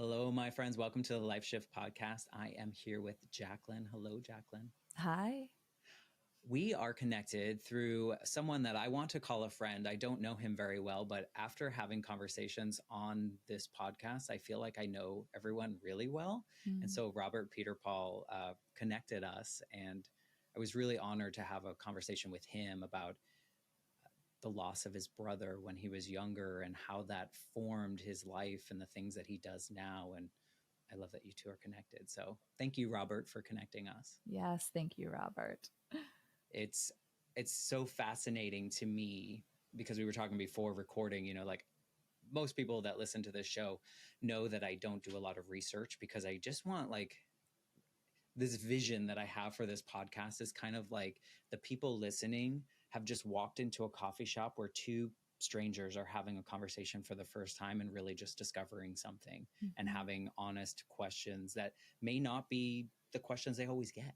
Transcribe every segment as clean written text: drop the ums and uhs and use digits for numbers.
Hello, my friends. Welcome to the Life Shift podcast. I am here with Jaclyn. Hello, Jaclyn. Hi. We are connected through someone that I want to call a friend. I don't know him very well, but after having conversations on this podcast, I feel like I know everyone really well. And so Robert Peter Paul connected us, and I was really honored to have a conversation with him about the loss of his brother when he was younger and how that formed his life and the things that he does now. And I love that you two are connected. So thank you, Robert, for connecting us. Yes, thank you, Robert. It's so fascinating to me because we were talking before recording, you know, like most people that listen to this show know that I don't do a lot of research because I just want like this vision that I have for this podcast is kind of like the people listening have just walked into a coffee shop where two strangers are having a conversation for the first time and really just discovering something and having honest questions that may not be the questions they always get,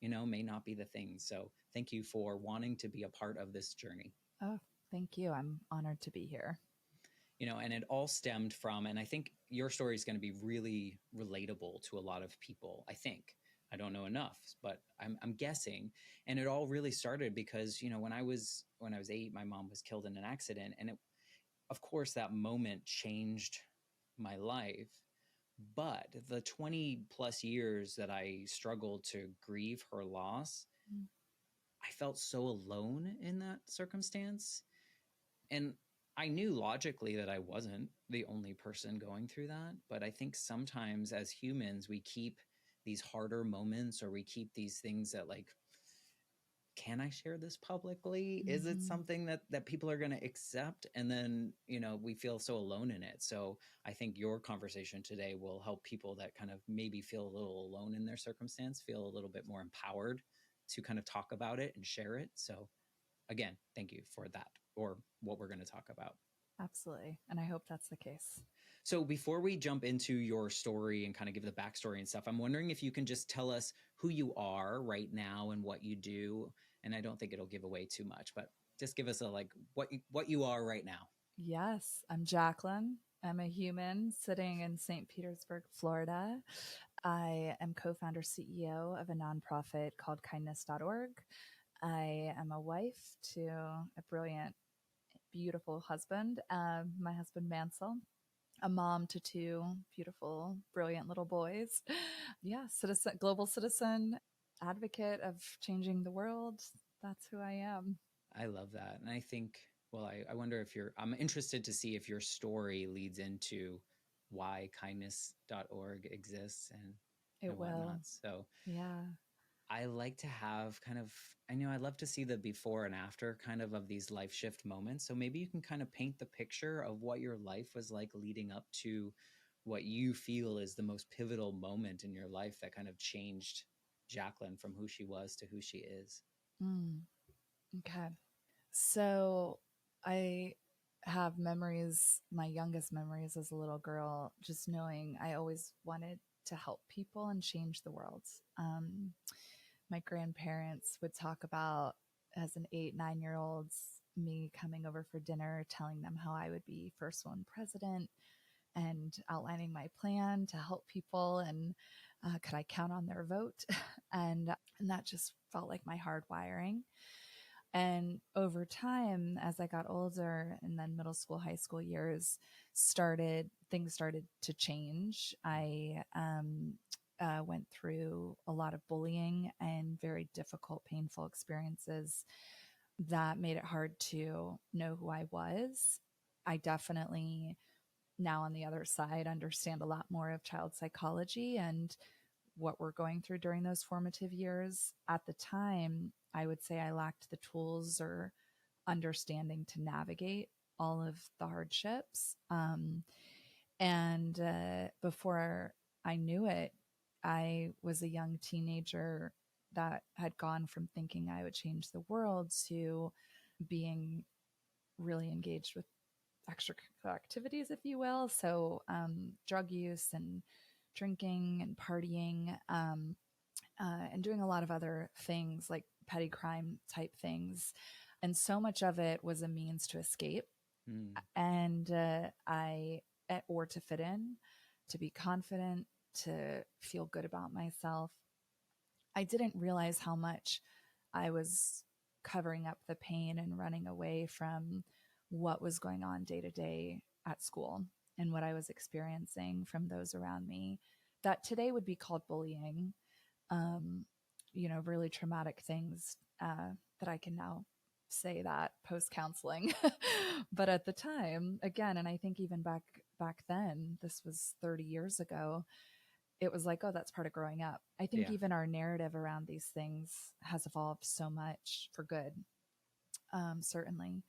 you know, may not be the things. So thank you for wanting to be a part of this journey. Oh, thank you. I'm honored to be here. You know, and it all stemmed from, and I think your story is going to be really relatable to a lot of people. I don't know enough, but I'm guessing. And it all really started because, you know, when I was 8, my mom was killed in an accident. And of course, that moment changed my life. But the 20 plus years that I struggled to grieve her loss, I felt so alone in that circumstance. And I knew logically that I wasn't the only person going through that. But I think sometimes as humans, we keep these harder moments, or we keep these things that like, can I share this publicly? Is it something that people are going to accept? And then, you know, we feel so alone in it. So I think your conversation today will help people that kind of maybe feel a little alone in their circumstance, feel a little bit more empowered to kind of talk about it and share it. So again, thank you for that, or what we're going to talk about. Absolutely. And I hope that's the case. So before we jump into your story and kind of give the backstory and stuff, I'm wondering if you can just tell us who you are right now and what you do. And I don't think it'll give away too much, but just give us a like what you are right now. Yes, I'm Jaclyn. I'm a human sitting in St. Petersburg, Florida. I am co-founder CEO of a nonprofit called kindness.org. I am a wife to a brilliant, beautiful husband, my husband Mansell, a mom to 2 beautiful, brilliant little boys. Yeah, citizen, global citizen, advocate of changing the world. That's who I am. I love that. And I think, well, I wonder if I'm interested to see if your story leads into why kindness.org exists and It whatnot. will. So Yeah. I like to have kind of, I love to see the before and after kind of these life shift moments. So maybe you can kind of paint the picture of what your life was like leading up to what you feel is the most pivotal moment in your life that kind of changed Jaclyn from who she was to who she is. Okay. So I have memories, my youngest memories as a little girl, just knowing I always wanted to help people and change the world. My grandparents would talk about, as an 8, 9-year-old, me coming over for dinner, telling them how I would be first woman president and outlining my plan to help people, and could I count on their vote? and that just felt like my hard wiring. And over time, as I got older, and then middle school, high school years things started to change. I went through a lot of bullying and very difficult, painful experiences that made it hard to know who I was. I definitely, now on the other side, understand a lot more of child psychology and what we're going through during those formative years. At the time, I would say I lacked the tools or understanding to navigate all of the hardships. And before I knew it, I was a young teenager that had gone from thinking I would change the world to being really engaged with extracurricular activities, if you will. So drug use and drinking and partying, and doing a lot of other things like petty crime type things. And so much of it was a means to escape and or to fit in to be confident, to feel good about myself. I didn't realize how much I was covering up the pain and running away from what was going on day to day at school and what I was experiencing from those around me that today would be called bullying. Um, really traumatic things that I can now say that post counseling. But at the time, again, and I think even back then, this was 30 years ago, it was like, oh, that's part of growing up. I think Yeah. even our narrative around these things has evolved so much for good, certainly.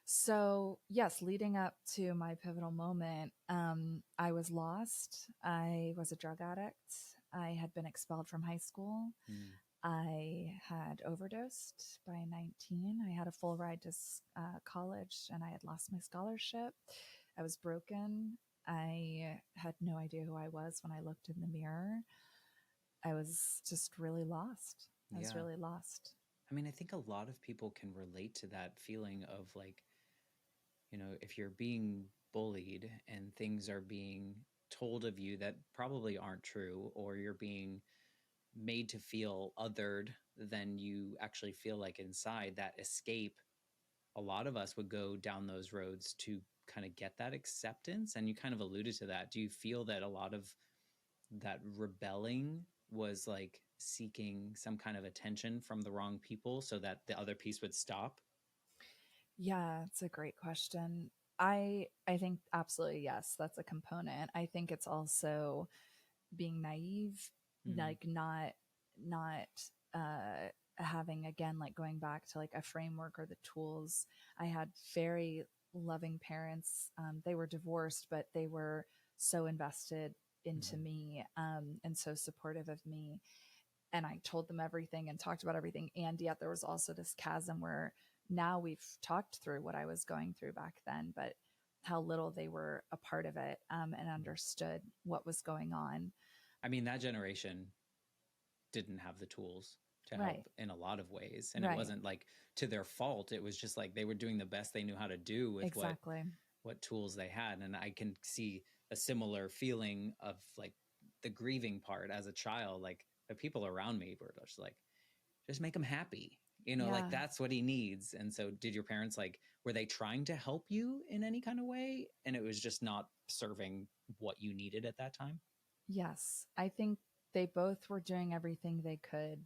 So, yes, leading up to my pivotal moment, I was lost. I was a drug addict. I had been expelled from high school. Mm. I had overdosed by 19. I had a full ride to college and I had lost my scholarship. I was broken. I had no idea who I was when I looked in the mirror. I was just really lost. I was Yeah. really lost. I mean, I think a lot of people can relate to that feeling of like, if you're being bullied and things are being told of you that probably aren't true, or you're being made to feel othered than you actually feel like inside, that escape, a lot of us would go down those roads to kind of get that acceptance. And you kind of alluded to that. Do you feel that a lot of that rebelling was like seeking some kind of attention from the wrong people so that the other piece would stop? Yeah, it's a great question. I think absolutely yes, that's a component. I think it's also being naive, Mm. like not having, again, like going back to like a framework or the tools. I had very loving parents. They were divorced, but they were so invested into Mm. me, and so supportive of me. And I told them everything and talked about everything. And yet there was also this chasm where now we've talked through what I was going through back then, but how little they were a part of it, and understood what was going on. I mean, that generation didn't have the tools to Right. help in a lot of ways. And it Right. wasn't like to their fault. It was just like they were doing the best they knew how to do with Exactly. what tools they had. And I can see a similar feeling of like the grieving part as a child. Like the people around me were just like, just make him happy. Like Yeah. that's what he needs. And so did your parents, like, were they trying to help you in any kind of way? And it was just not serving what you needed at that time? Yes. I think they both were doing everything they could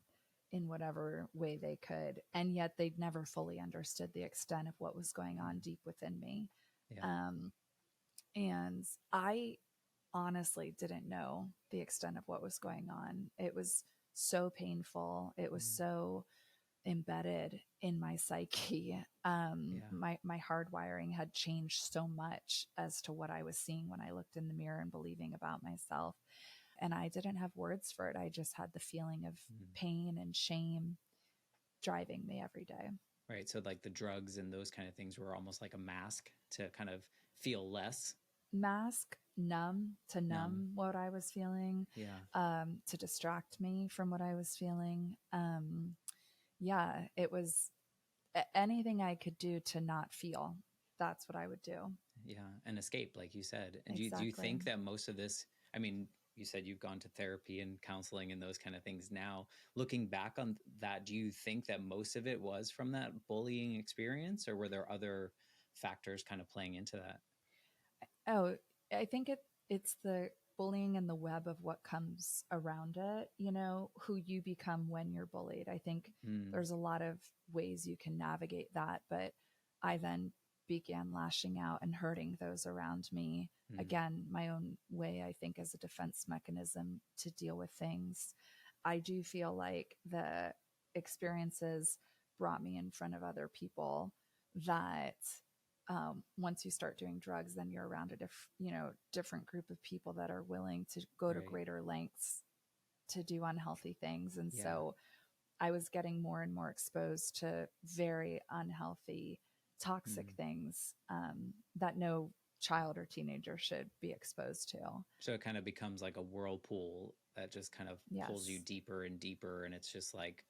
in whatever way they could. And yet they'd never fully understood the extent of what was going on deep within me. Yeah. Um, and I honestly didn't know the extent of what was going on. It was so painful. It was Mm. so embedded in my psyche. Yeah. My hardwiring had changed so much as to what I was seeing when I looked in the mirror and believing about myself. And I didn't have words for it. I just had the feeling of Mm. pain and shame driving me every day. Right. So like the drugs and those kind of things were almost like a mask to kind of feel less Mask, to numb. numb what I was feeling, Yeah. to distract me from what I was feeling. Yeah, it was anything I could do to not feel. That's what I would do. Yeah. And escape, like you said. And do you Exactly. think that most of this, I mean, you said you've gone to therapy and counseling and those kind of things now. Looking back on that, do you think that most of it was from that bullying experience, or were there other factors kind of playing into that? Oh, I think it's the bullying and the web of what comes around it, who you become when you're bullied. I think Mm. there's a lot of ways you can navigate that, but I then began lashing out and hurting those around me. Mm. Again, my own way, I think, as a defense mechanism to deal with things. I do feel like the experiences brought me in front of other people that, once you start doing drugs, then you're around a different group of people that are willing to go to Right. greater lengths to do unhealthy things. And Yeah. so I was getting more and more exposed to very unhealthy, toxic Mm. things, that no child or teenager should be exposed to. So it kind of becomes like a whirlpool that just kind of pulls you Yes. deeper and deeper. And it's just like,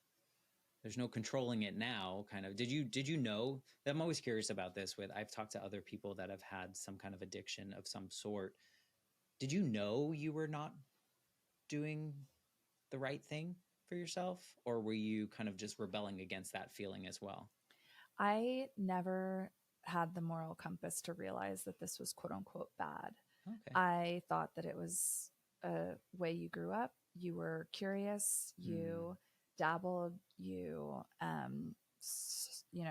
there's no controlling it now. Kind of, did you know? I'm always curious about this. I've talked to other people that have had some kind of addiction of some sort. did you know you were not doing the right thing for yourself, or were you kind of just rebelling against that feeling as well? I never had the moral compass to realize that this was quote unquote bad. Okay. I thought that it was a way you grew up. You were curious, you dabbled, you,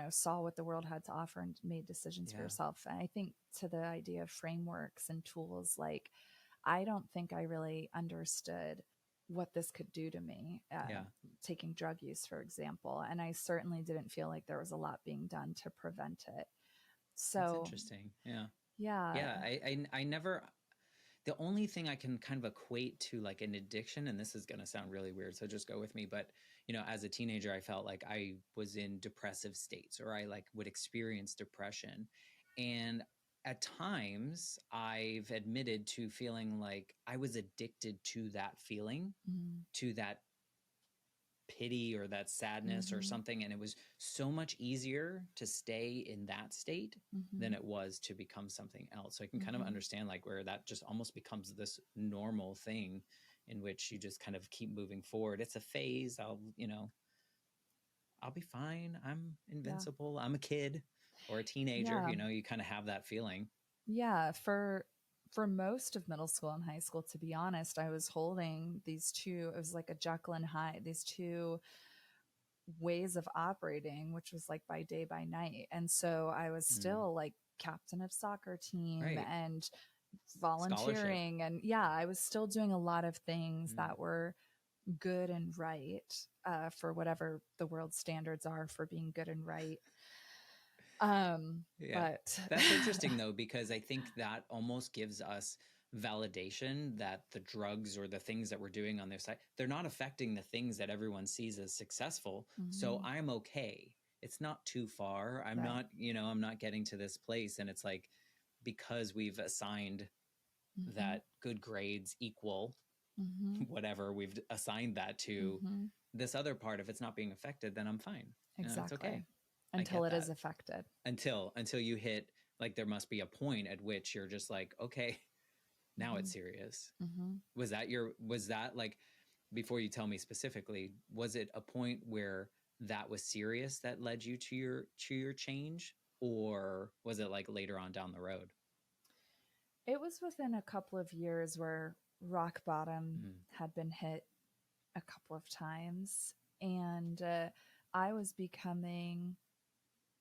saw what the world had to offer and made decisions for Yeah. yourself. And I think to the idea of frameworks and tools, like, I don't think I really understood what this could do to me, Yeah. taking drug use, for example. And I certainly didn't feel like there was a lot being done to prevent it. That's So, interesting. Yeah. yeah. Yeah. I never, the only thing I can kind of equate to like an addiction, and this is going to sound really weird, so just go with me. But, as a teenager, I felt like I was in depressive states, or I like would experience depression. And at times I've admitted to feeling like I was addicted to that feeling, Mm-hmm. to that pity or that sadness or Mm-hmm. something. And it was so much easier to stay in that state Mm-hmm. than it was to become something else. So I can kind of Mm-hmm. understand like where that just almost becomes this normal thing in which you just kind of keep moving forward. It's a phase. I'll be fine. I'm Yeah. invincible. I'm a kid or a teenager. Yeah. You kind of have that feeling. Yeah. For most of middle school and high school, to be honest, I was holding these two, it was like a Jekyll and Hyde, these two ways of operating, which was like by day, by night. And so I was still like captain of soccer team Right. and Scholarship. volunteering. And yeah, I was still doing a lot of things that were good and right, for whatever the world standards are for being good and right. Yeah. But That's interesting though, because I think that almost gives us validation that the drugs or the things that we're doing on their side, they're not affecting the things that everyone sees as successful. So Mhm. I'm okay. It's not too far. I'm Right. not, I'm not getting to this place. And it's like, because we've assigned Mhm. that good grades equal Mhm. whatever we've assigned that to Mhm. this other part, if it's not being affected, then I'm fine. It's Exactly. okay. I Until get it is that. affected. Until you hit, like, there must be a point at which you're just like, okay, now it's Mhm. serious. Mhm. Was that like, before you tell me specifically, was it a point where that was serious that led you to your change, or was it like later on down the road? It was within a couple of years where rock bottom Mm. had been hit a couple of times. And I was becoming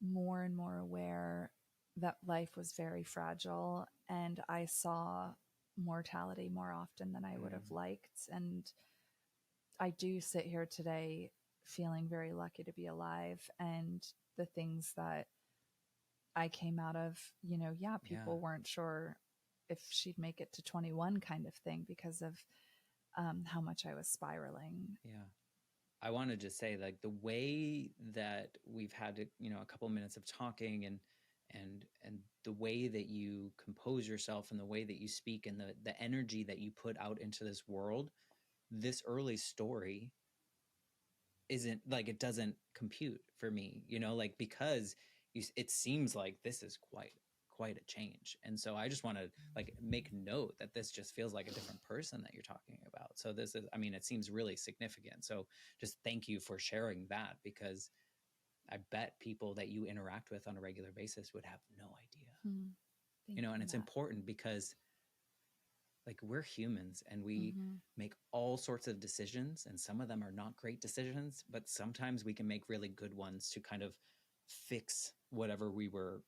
more and more aware that life was very fragile. And I saw mortality more often than I would have liked. And I do sit here today feeling very lucky to be alive. And the things that I came out of, yeah, Yeah. people weren't sure if she'd make it to 21 kind of thing because of how much I was spiraling. Yeah. I want to just say, like, the way that we've had a couple minutes of talking, and the way that you compose yourself, and the way that you speak, and the energy that you put out into this world, this early story isn't like, it doesn't compute for me, like, because it seems like this is quite a change. And so I just want to like make note that this just feels like a different person that you're talking about. So this is, I mean, it seems really significant. So just thank you for sharing that, because I bet people that you interact with on a regular basis would have no idea. Thank And you, it's Matt. important because, like, we're humans and we Mm-hmm. make all sorts of decisions, and some of them are not great decisions, but sometimes we can make really good ones to kind of fix whatever we were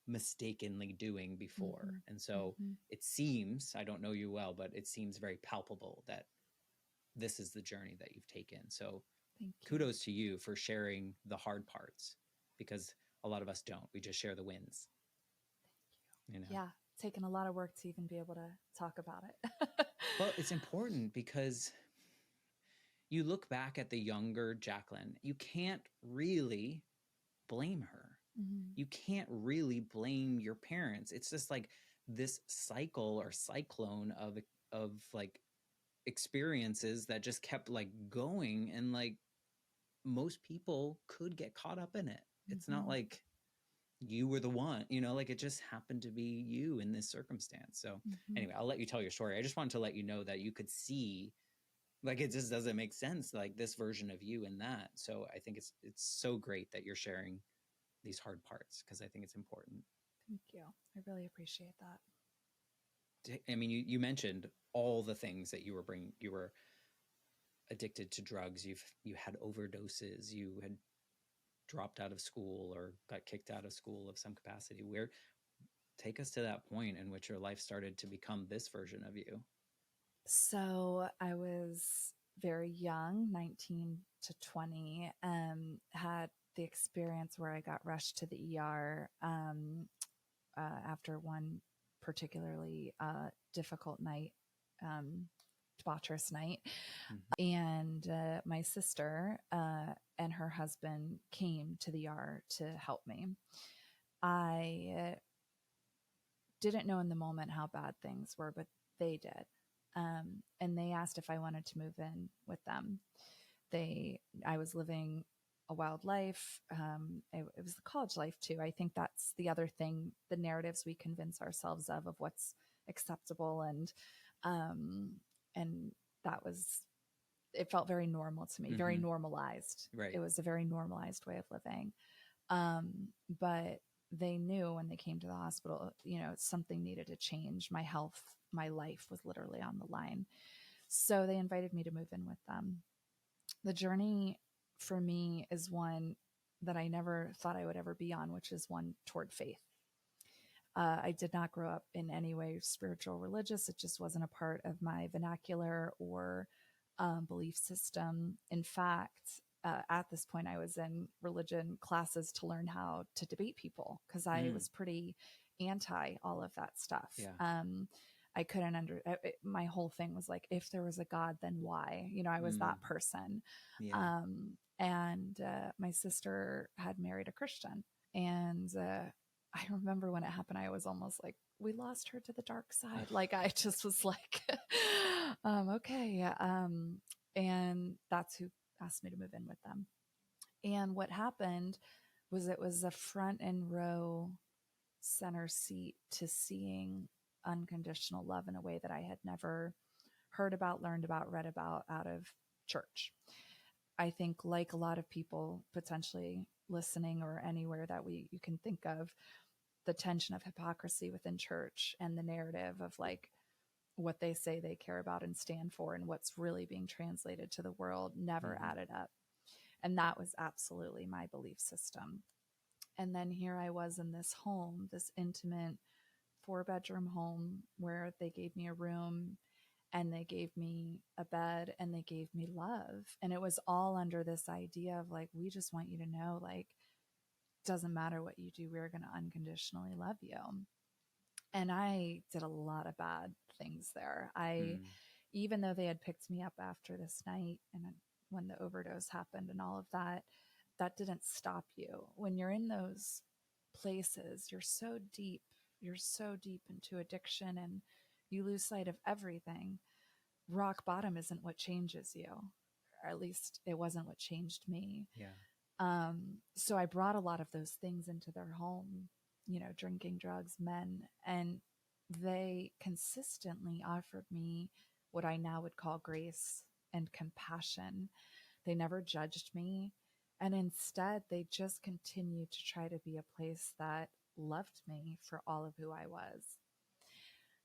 mistakenly doing before. Mm-hmm. And so Mm-hmm. it seems, I don't know you well, but it seems very palpable that this is the journey that you've taken. So Thank you. kudos to you for sharing the hard parts, because a lot of us don't. We just share the wins. Yeah, taken a lot of work to even be able to talk about it. Well, it's important because you look back at the younger Jaclyn, you can't really blame her. Mm-hmm. You can't really blame your parents. It's just like this cycle or cyclone of like experiences that just kept like going, and like most people could get caught up in it. It's not Mm-hmm. like, you were the one, you know, like it just happened to be you in this circumstance. So anyway, I'll let you tell your story. I just wanted to let you know that you could see, like, it just doesn't make sense, like this version of you in that. So I think it's so great that you're sharing these hard parts, because I think it's important. Thank you. I really appreciate that. I mean, you mentioned all the things that you were addicted to drugs. You had overdoses. You had dropped out of school or got kicked out of school of some capacity. Where, take us to that point in which your life started to become this version of you. So I was very young, 19 to 20, had the experience where I got rushed to the ER after one particularly difficult night, debaucherous night. And my sister and her husband came to the ER to help me. I didn't know in the moment how bad things were, but they did. And they asked if I wanted to move in with them. I was living a wild life. It was the college life too. I think that's the other thing, the narratives we convince ourselves of what's acceptable. And that was, it felt very normal to me, very normalized. Right. It was a very normalized way of living. But they knew when they came to the hospital, you know, something needed to change. My health, my life was literally on the line. So they invited me to move in with them. The journey for me is one that I never thought I would ever be on, which is one toward faith. I did not grow up in any way spiritual, religious. It just wasn't a part of my vernacular or belief system. In fact, at this point, I was in religion classes to learn how to debate people because I was pretty anti all of that stuff. Yeah. I couldn't my whole thing was like, if there was a God, then why? You know, I was that person. Yeah. And my sister had married a Christian. And I remember when it happened, I was almost like, we lost her to the dark side. Like, I just was like, okay. And that's who asked me to move in with them. And what happened was it was a front and row center seat to seeing unconditional love in a way that I had never heard about, learned about, read about out of church. I think, like a lot of people potentially listening or anywhere that you can think of, the tension of hypocrisy within church and the narrative of like what they say they care about and stand for and what's really being translated to the world never added up. And that was absolutely my belief system. And then here I was in this home, this intimate 4-bedroom home where they gave me a room and they gave me a bed and they gave me love. And it was all under this idea of like, we just want you to know, like, doesn't matter what you do, we're going to unconditionally love you. And I did a lot of bad things there. Even though they had picked me up after this night and when the overdose happened and all of that, that didn't stop you. When you're in those places, you're so deep into addiction and you lose sight of everything. Rock bottom isn't what changes you, or at least it wasn't what changed me. Yeah. So I brought a lot of those things into their home, you know, drinking, drugs, men, and they consistently offered me what I now would call grace and compassion. They never judged me. And instead, they just continued to try to be a place that loved me for all of who I was.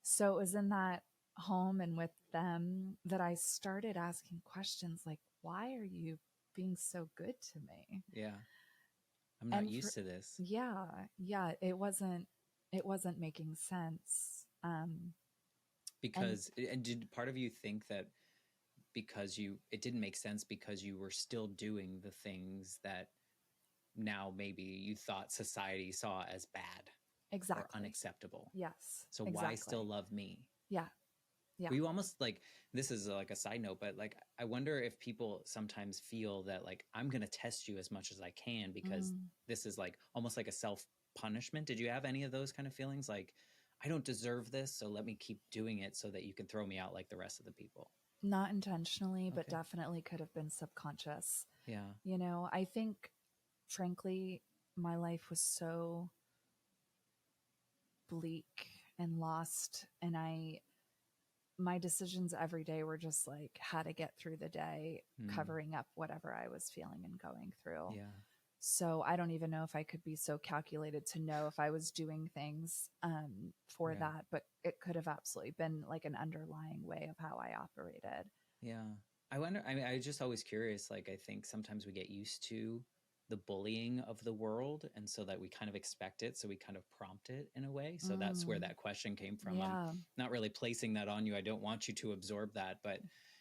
So it was in that home and with them that I started asking questions like, why are you being so good to me? Yeah. I'm not used to this. Yeah. Yeah. It wasn't making sense. Because, and did part of you think that because it didn't make sense because you were still doing the things that now maybe you thought society saw as bad, exactly, or unacceptable? Yes. So exactly. Why still love me? Yeah. Yeah. Were you almost like, this is like a side note, but like, I wonder if people sometimes feel that like, I'm going to test you as much as I can because this is like almost like a self-punishment. Did you have any of those kind of feelings? Like, I don't deserve this, so let me keep doing it so that you can throw me out like the rest of the people. Not intentionally, but definitely could have been subconscious. Yeah. You know, I think, frankly, my life was so bleak and lost. And my decisions every day were just like how to get through the day, covering up whatever I was feeling and going through. Yeah. So I don't even know if I could be so calculated to know if I was doing things for that, but it could have absolutely been like an underlying way of how I operated. Yeah. I wonder, I mean, I was just always curious. Like, I think sometimes we get used to the bullying of the world, and so that we kind of expect it. So we kind of prompt it in a way. So that's where that question came from. Yeah. I'm not really placing that on you. I don't want you to absorb that. But,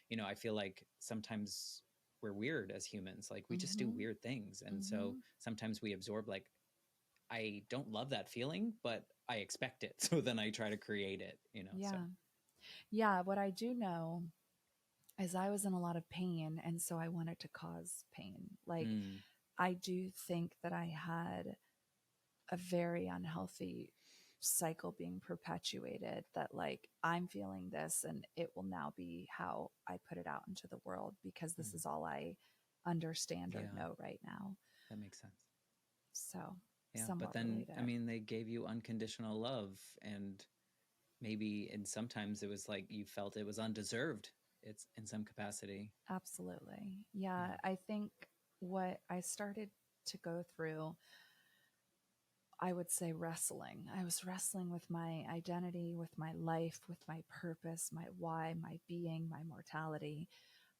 you know, I feel like sometimes we're weird as humans. Like, we just do weird things. And so sometimes we absorb, like, I don't love that feeling, but I expect it. So then I try to create it, you know? Yeah. So. Yeah. What I do know is I was in a lot of pain. And so I wanted to cause pain. Like, I do think that I had a very unhealthy cycle being perpetuated, that like I'm feeling this and it will now be how I put it out into the world because this is all I understand or know right now. That makes sense. So yeah, but then related. I mean, they gave you unconditional love, and maybe, and sometimes it was like you felt it was undeserved. It's in some capacity. Absolutely. Yeah. I think what I started to go through, I would say wrestling. I was wrestling with my identity, with my life, with my purpose, my why, my being, my mortality.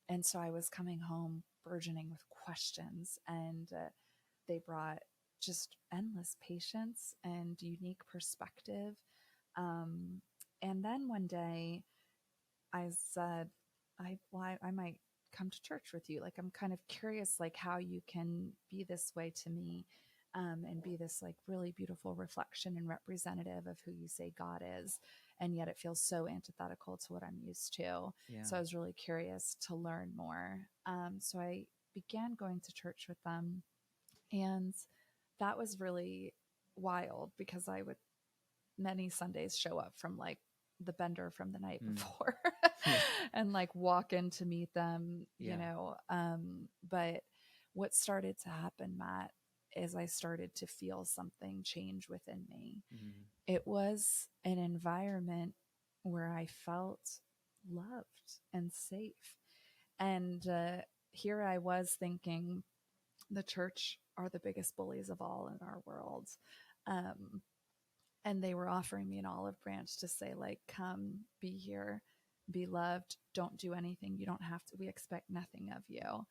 And so I was coming home burgeoning with questions, and they brought just endless patience and unique perspective. And then one day I said, I might come to church with you. Like, I'm kind of curious, like how you can be this way to me, and be this like really beautiful reflection and representative of who you say God is. And yet it feels so antithetical to what I'm used to. Yeah. So I was really curious to learn more. So I began going to church with them, and that was really wild because I would many Sundays show up from like the bender from the night before and like walk in to meet them, you know. But what started to happen, Matt, is I started to feel something change within me. It was an environment where I felt loved and safe. And here I was thinking the church are the biggest bullies of all in our world. And they were offering me an olive branch to say, like, come, be here, be loved, don't do anything. You don't have to, we expect nothing of you.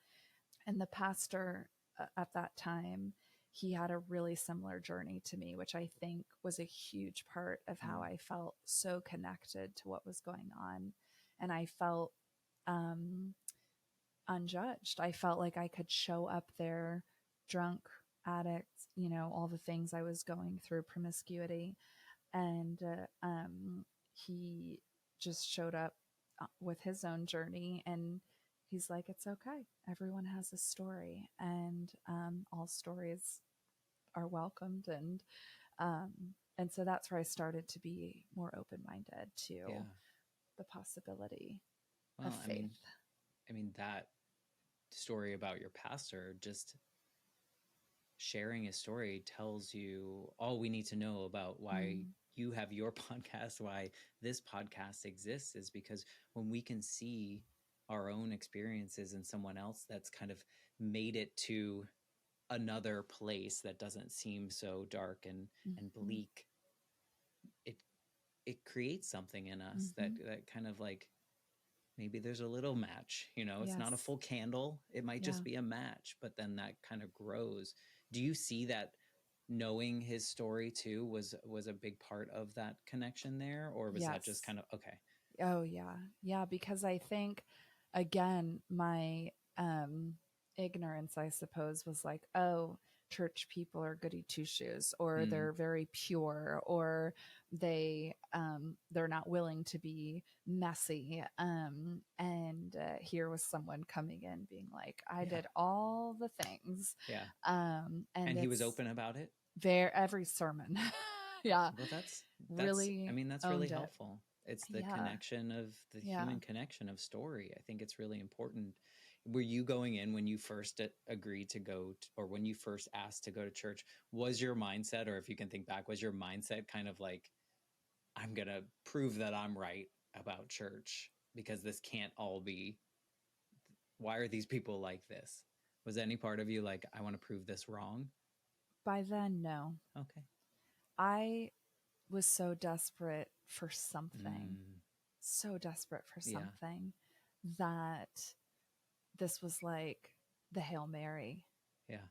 And the pastor at that time, he had a really similar journey to me, which I think was a huge part of how I felt so connected to what was going on. And I felt unjudged. I felt like I could show up there drunk, addict, you know, all the things I was going through, promiscuity. And he just showed up with his own journey, and he's like, it's okay. Everyone has a story, and all stories are welcomed. And so that's where I started to be more open-minded to the possibility of faith. I mean, that story about your pastor, just sharing his story tells you all we need to know about why you have your podcast, why this podcast exists, is because when we can see our own experiences in someone else that's kind of made it to another place that doesn't seem so dark and bleak, it creates something in us that kind of like, maybe there's a little match, you know, it's not a full candle. It might just be a match, but then that kind of grows. Do you see that knowing his story too was a big part of that connection there? Or was that just kind of, okay. Oh yeah. Yeah. Because I think, again, my ignorance, I suppose, was like, oh, church people are goody two shoes, or they're very pure, or they're not willing to be messy. And here was someone coming in being like, I did all the things. And he was open about it. Every sermon. Well, that's really, I mean, that's really helpful. It's the connection of the human connection of story. I think it's really important. Were you going in when you first agreed to go or when you first asked to go to church, was your mindset, or if you can think back, was your mindset kind of like, I'm going to prove that I'm right about church because this can't all be, why are these people like this? Was any part of you like, I want to prove this wrong? By then, no. Okay. I was so desperate for something, Mm, so desperate for yeah. something that this was like the Hail Mary. Yeah.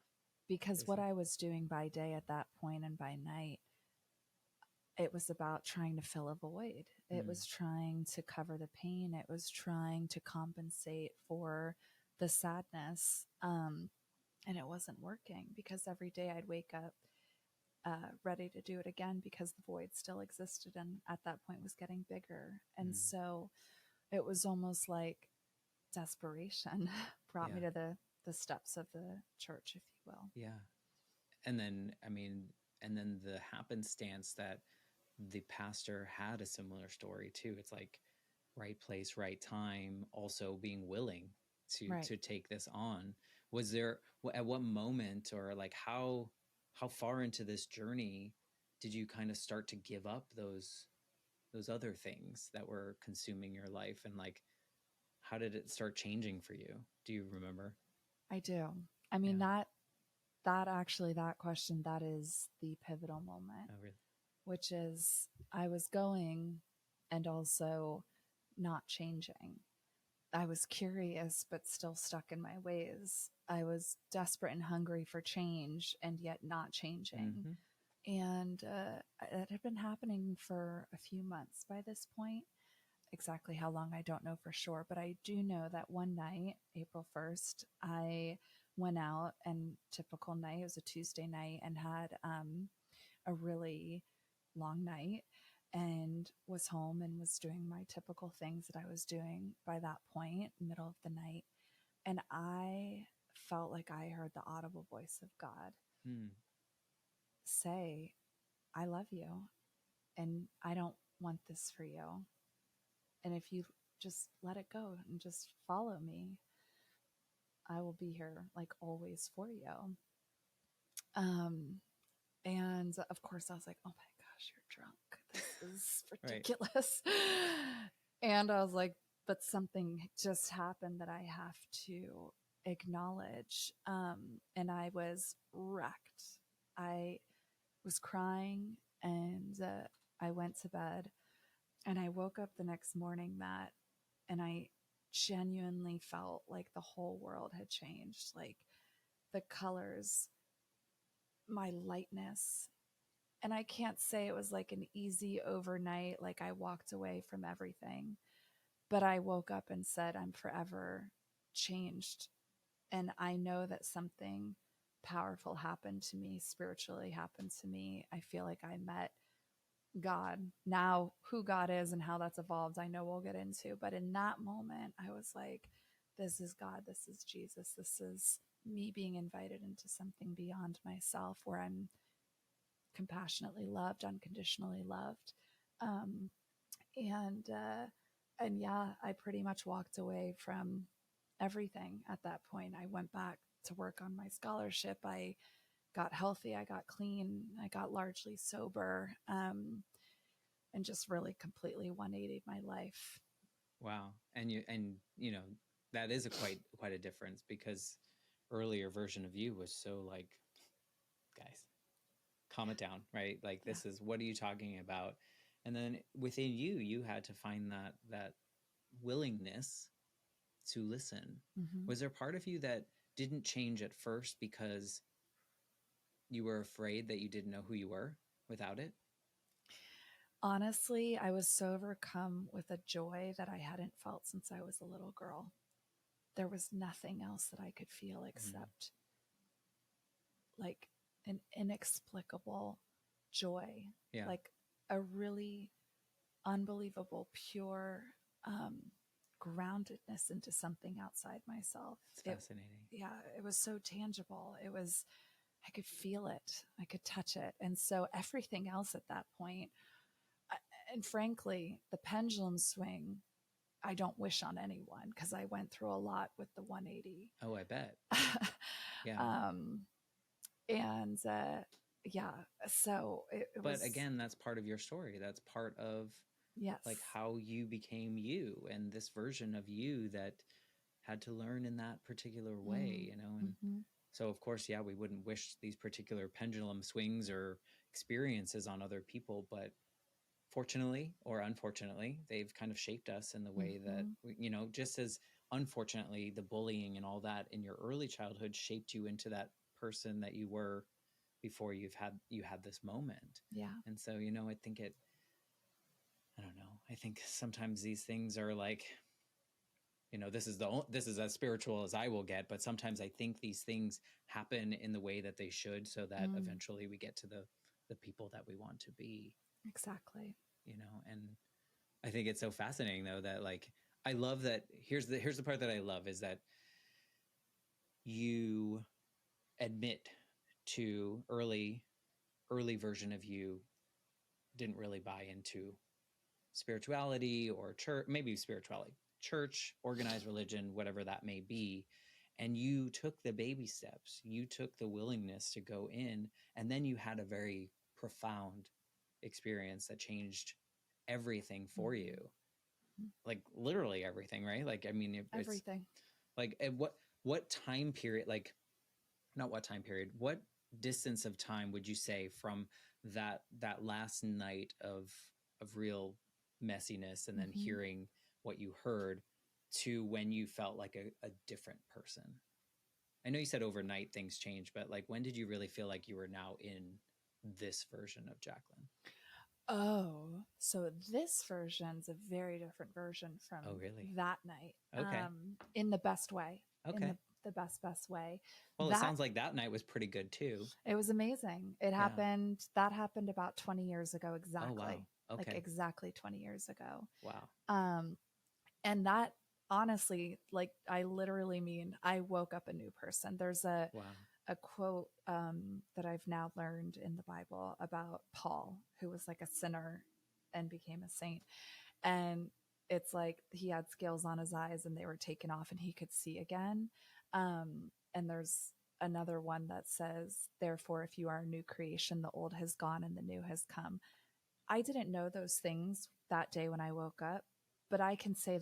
Because what I was doing by day at that point and by night, it was about trying to fill a void. It was trying to cover the pain. It was trying to compensate for the sadness. And it wasn't working because every day I'd wake up ready to do it again because the void still existed and at that point was getting bigger. And so it was almost like desperation brought me to the steps of the church, if you will. Yeah. And then, I mean, and then the happenstance that the pastor had a similar story too. It's like right place, right time, also being willing to take this on. Was there, at what moment, or like how far into this journey did you kind of start to give up those other things that were consuming your life, and like how did it start changing for you? Do you remember? I do. I mean, that actually, that question, that is the pivotal moment. Oh, really? Which is I was going and also not changing. I was curious, but still stuck in my ways. I was desperate and hungry for change and yet not changing. And it had been happening for a few months by this point. Exactly how long, I don't know for sure, but I do know that one night, April 1st, I went out, and typical night, it was a Tuesday night, and had a really long night, and was home and was doing my typical things that I was doing by that point, middle of the night. And I felt like I heard the audible voice of God say, I love you and I don't want this for you. And if you just let it go and just follow me, I will be here like always for you. And of course I was like, oh my gosh, you're drunk. This is ridiculous. And I was like, but something just happened that I have to acknowledge. And I was wrecked. I was crying, and I went to bed, and I woke up the next morning, Matt, and I genuinely felt like the whole world had changed. Like the colors, my lightness. And I can't say it was like an easy overnight, like I walked away from everything, but I woke up and said, I'm forever changed. And I know that something powerful happened to me, spiritually happened to me. I feel like I met God. Now, who God is and how that's evolved, I know we'll get into. But in that moment, I was like, this is God. This is Jesus. This is me being invited into something beyond myself, where I'm compassionately loved, unconditionally loved. Um, and yeah, I pretty much walked away from everything at that point. I went back to work on my scholarship. I got healthy. I got clean. I got largely sober, and just really completely 180'd my life. Wow. And you know, that is quite a difference, because earlier version of you was so like, guys, calm it down, right? Like, this is, what are you talking about? And then within you, you had to find that willingness to listen. Was there part of you that didn't change at first because you were afraid that you didn't know who you were without it? Honestly, I was so overcome with a joy that I hadn't felt since I was a little girl. There was nothing else that I could feel except like an inexplicable joy, like a really unbelievable, pure groundedness into something outside myself. It's fascinating. It was so tangible. I could feel it. I could touch it. And so everything else at that point, and frankly, the pendulum swing, I don't wish on anyone, because I went through a lot with the 180. Oh, I bet. And yeah. So it But was, again, that's part of your story. That's part of like yes. how you became you, and this version of you that had to learn in that particular way, you know. And Mm-hmm. so of course, yeah, we wouldn't wish these particular pendulum swings or experiences on other people, but fortunately or unfortunately, they've kind of shaped us in the way that Mm-hmm. you know, just as unfortunately the bullying and all that in your early childhood shaped you into that person that you were before you had this moment. Yeah. And so, you know, I think it, I don't know, I think sometimes these things are like, you know, this is as spiritual as I will get, but sometimes I think these things happen in the way that they should, so that Mm, eventually we get to the people that we want to be, exactly. you know. And I think it's so fascinating though that like I love that here's the part that I love is that you admit to early version of you didn't really buy into spirituality or church, maybe spirituality, church, organized religion, whatever that may be. And you took the baby steps, you took the willingness to go in, and then you had a very profound experience that changed everything for you. Mm-hmm. Like literally everything, right? Like, I mean, it's Everything. like, what time period, like, not what time period, what distance of time would you say from that last night of real messiness and then Mm-hmm. hearing what you heard to when you felt like a different person? I know you said overnight things change, but like when did you really feel like you were now in this version of Jaclyn? Oh, so this version's a very different version from Oh, really? that night. Okay. In the best way, in Okay. the best way. Well, it That sounds like that night was pretty good too. it was amazing. It Yeah. happened. That happened about 20 years ago, Oh, wow. exactly. Like Okay. exactly 20 years ago. Wow. Um, and that honestly, like I literally mean, I woke up a new person. There's Wow. a quote that I've now learned in the Bible about Paul, who was like a sinner and became a saint. And it's like he had scales on his eyes and they were taken off and he could see again. And there's another one that says, therefore, if you are a new creation, the old has gone and the new has come. I didn't know those things that day when I woke up, but I can say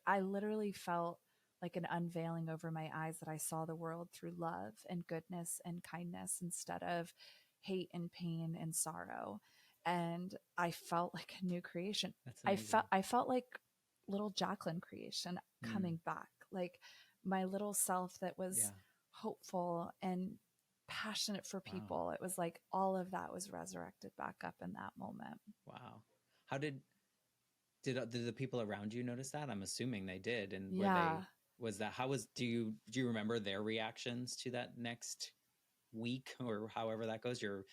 I literally felt like an unveiling over my eyes that I saw the world through love and goodness and kindness instead of hate and pain and sorrow. And I felt like a new creation. That's amazing. I felt like little Jaclyn creation Mm. coming back, like my little self that was Yeah. hopeful and passionate for Wow. people. It was like all of that was resurrected back up in that moment. Wow. How did the people around you notice that? I'm assuming they did. And were they, Yeah. was that, how was, do you remember their reactions to that next week or however that goes? Your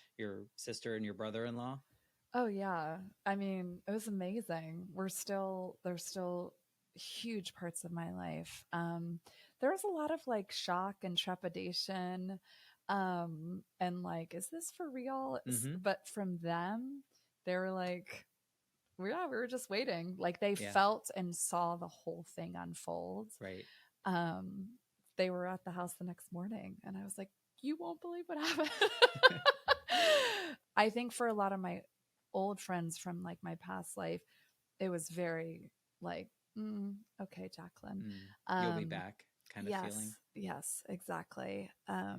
sister and your brother-in-law? Oh yeah. I mean, it was amazing. There's still huge parts of my life. There was a lot of like shock and trepidation. And like, is this for real? Mm-hmm. But from them, they were like, yeah, we were just waiting. Like they Yeah. felt and saw the whole thing unfold. Right. Um, they were at the house the next morning, and I was like, "You won't believe what happened." I think for a lot of my old friends from like my past life, it was very like, "Okay, Jaclyn." Mm. You'll be Um, back kind of feeling. yes, yes, exactly. Yeah.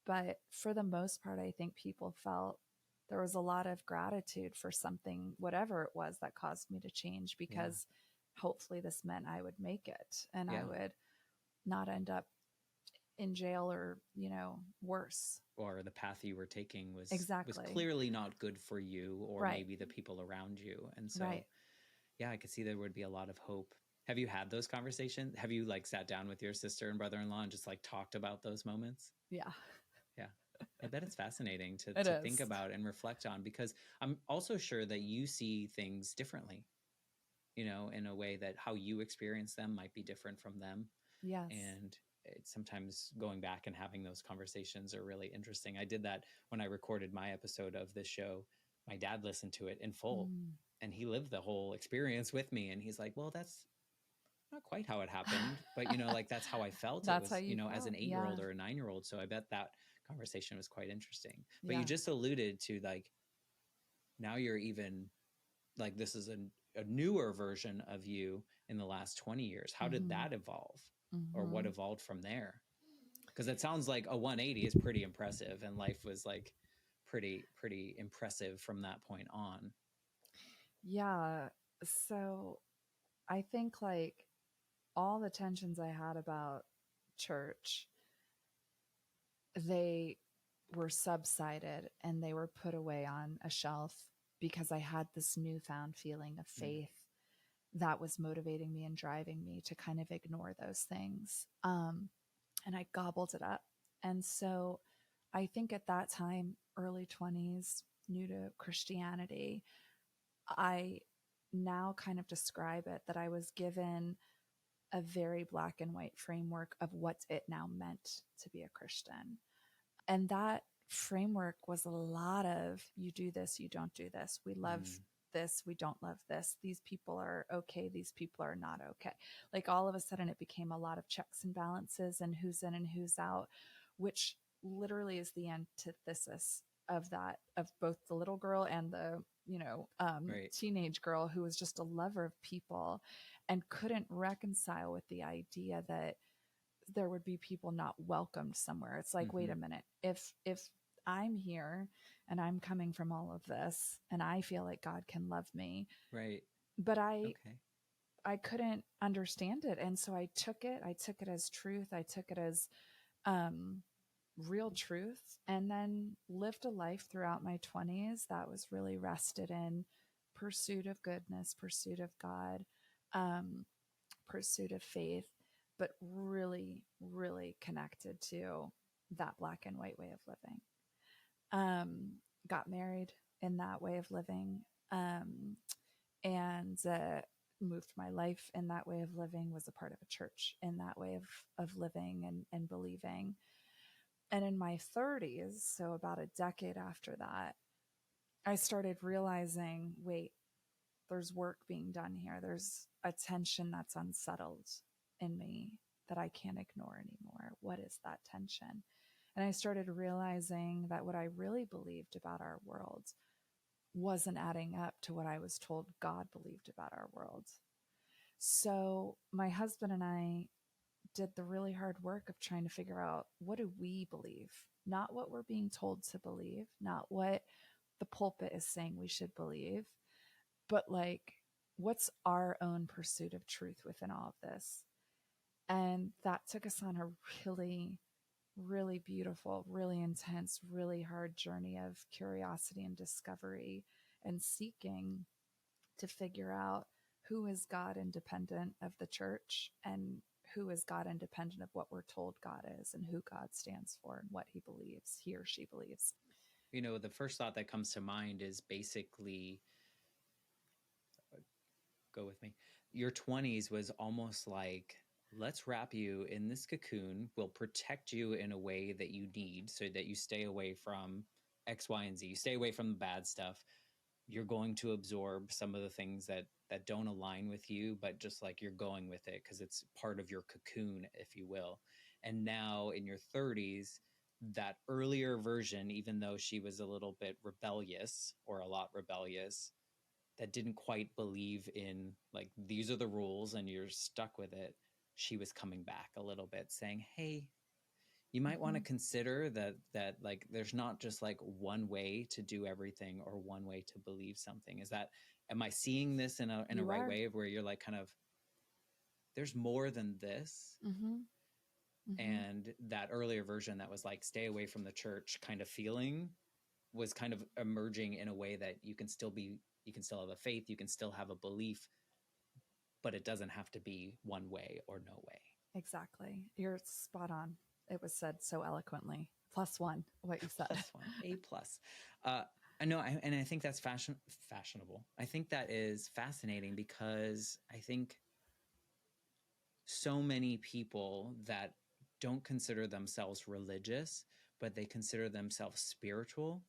But for the most part, I think people felt there was a lot of gratitude for something, whatever it was that caused me to change, Yeah. because hopefully this meant I would make it and I Yeah. would not end up in jail or, worse. Or the path you were taking was Exactly. clearly not good for you or Right. maybe the people around you. And so Right. yeah, I could see there would be a lot of hope. Have you had those conversations? Have you like sat down with your sister and brother-in-law and just like talked about those moments? Yeah, Yeah. I bet it's fascinating to, it to think is. about and reflect on, because I'm also sure that you see things differently, you know, in a way that how you experience them might be different from them. Yes. And it's sometimes going back and having those conversations are really interesting. I did that when I recorded my episode of this show. My dad listened to it in full Mm. and he lived the whole experience with me. And he's like, well, that's not quite how it happened, but you know, like that's how I felt. It That's how was, you you know, as felt. an 8-year-old Yeah. or a 9-year-old. So I bet that conversation was quite interesting. But Yeah. you just alluded to like, now you're even like, this is a newer version of you in the last 20 years. How did that evolve, or what evolved from there? Because it sounds like a 180 is pretty impressive, and life was like pretty impressive from that point on. Yeah. So I think like all the tensions I had about church, they were subsided and they were put away on a shelf because I had this newfound feeling of faith that was motivating me and driving me to kind of ignore those things. And I gobbled it up. And so I think at that time, early 20s, new to Christianity, I now kind of describe it that I was given a very black and white framework of what it now meant to be a Christian. And that framework was a lot of you do this, you don't do this. We love this, we don't love this. These people are okay, these people are not okay. Like all of a sudden it became a lot of checks and balances and who's in and who's out, which literally is the antithesis of that, of both the little girl and the teenage girl who was just a lover of people and couldn't reconcile with the idea that there would be people not welcomed somewhere. It's like, wait a minute, if I'm here and I'm coming from all of this and I feel like God can love me, right? But I couldn't understand it, and so I took it as truth. I took it as real truth, and then lived a life throughout my 20s that was really rested in pursuit of goodness, pursuit of God, pursuit of faith, but really, really connected to that black and white way of living. Got married in that way of living, and moved my life in that way of living, was a part of a church in that way of living and believing. And in my 30s, so about a decade after that, I started realizing, wait, there's work being done here. There's a tension that's unsettled in me that I can't ignore anymore. What is that tension? And I started realizing that what I really believed about our world wasn't adding up to what I was told God believed about our world. So my husband and I did the really hard work of trying to figure out, what do we believe? Not what we're being told to believe, not what the pulpit is saying we should believe, but like, what's our own pursuit of truth within all of this? And that took us on a really, really beautiful, really intense, really hard journey of curiosity and discovery and seeking to figure out who is God independent of the church and who is God independent of what we're told God is and who God stands for and what he believes, he or she believes. You know, the first thought that comes to mind is basically, go with me, your 20s was almost like, let's wrap you in this cocoon. We'll protect you in a way that you need so that you stay away from X, Y, and Z. You stay away from the bad stuff. You're going to absorb some of the things that don't align with you, but just like you're going with it because it's part of your cocoon, if you will. And now in your 30s, that earlier version, even though she was a little bit rebellious or a lot rebellious, that didn't quite believe in like, these are the rules and you're stuck with it, she was coming back a little bit saying, hey, you might want to consider that like, there's not just like one way to do everything or one way to believe something. Am I seeing this in a right way, where you're like, kind of, there's more than this? And that earlier version that was like, stay away from the church kind of feeling was kind of emerging in a way that you can still have a faith, you can still have a belief, but it doesn't have to be one way or no way. Exactly. You're spot on. It was said so eloquently. +1, what you said. +1, A+. I know, and I think that's fashionable. I think that is fascinating because I think so many people that don't consider themselves religious, but they consider themselves spiritual,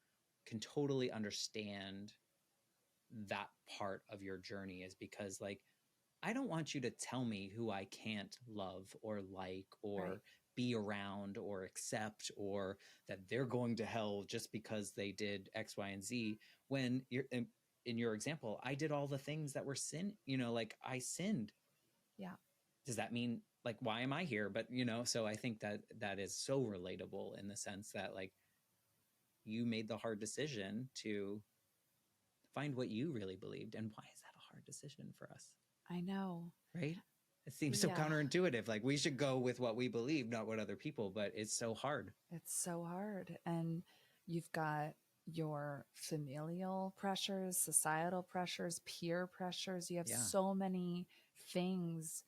can totally understand that part of your journey, is because like, I don't want you to tell me who I can't love or like or be around or accept, or that they're going to hell just because they did X, Y, and Z. When you're in your example, I did all the things that were sin, like I sinned. Yeah. Does that mean, like, why am I here? But, so I think that is so relatable in the sense that, like, you made the hard decision to find what you really believed. And why is that a hard decision for us? I know. Right? It seems so counterintuitive. Like, we should go with what we believe, not what other people, but it's so hard. It's so hard. And you've got your familial pressures, societal pressures, peer pressures. You have so many things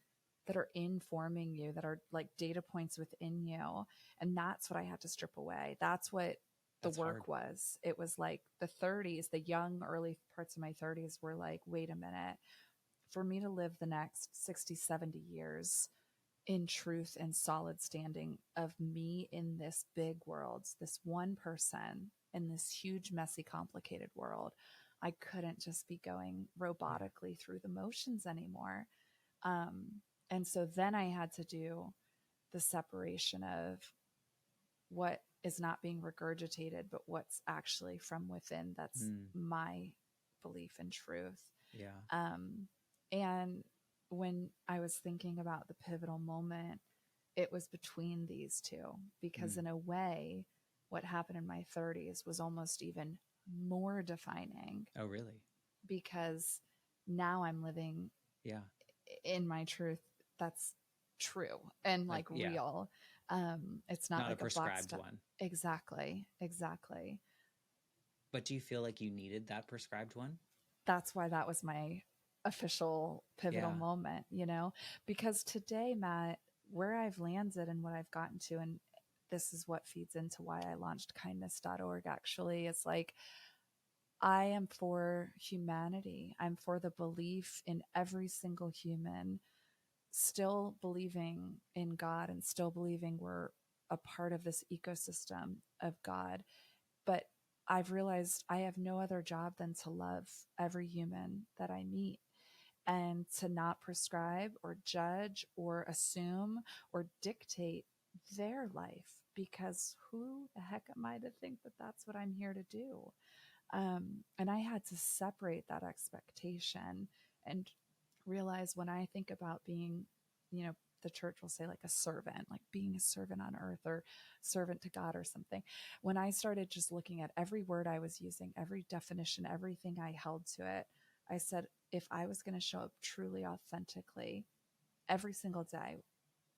that are informing you, that are like data points within you. And that's what I had to strip away. That's what the work was. It was like the 30s, the young, early parts of my 30s were like, wait a minute, for me to live the next 60, 70 years in truth and solid standing of me in this big world, this one person in this huge, messy, complicated world, I couldn't just be going robotically through the motions anymore. And so then I had to do the separation of what is not being regurgitated, but what's actually from within. That's my belief and truth. Yeah. And when I was thinking about the pivotal moment, it was between these two, because in a way, what happened in my 30s was almost even more defining. Oh, really? Because now I'm living in my truth that's true and like real. It's not like a prescribed one. Exactly. But do you feel like you needed that prescribed one? That's why that was my official pivotal moment, because today, Matt, where I've landed and what I've gotten to, and this is what feeds into why I launched kindness.org. Actually, it's like, I am for humanity. I'm for the belief in every single human still believing in God and still believing we're a part of this ecosystem of God. But I've realized I have no other job than to love every human that I meet, and to not prescribe or judge or assume or dictate their life, because who the heck am I to think that that's what I'm here to do? And I had to separate that expectation and realize, when I think about being, the church will say like a servant, like being a servant on earth or servant to God or something. When I started just looking at every word I was using, every definition, everything I held to it, I said, if I was going to show up truly authentically every single day,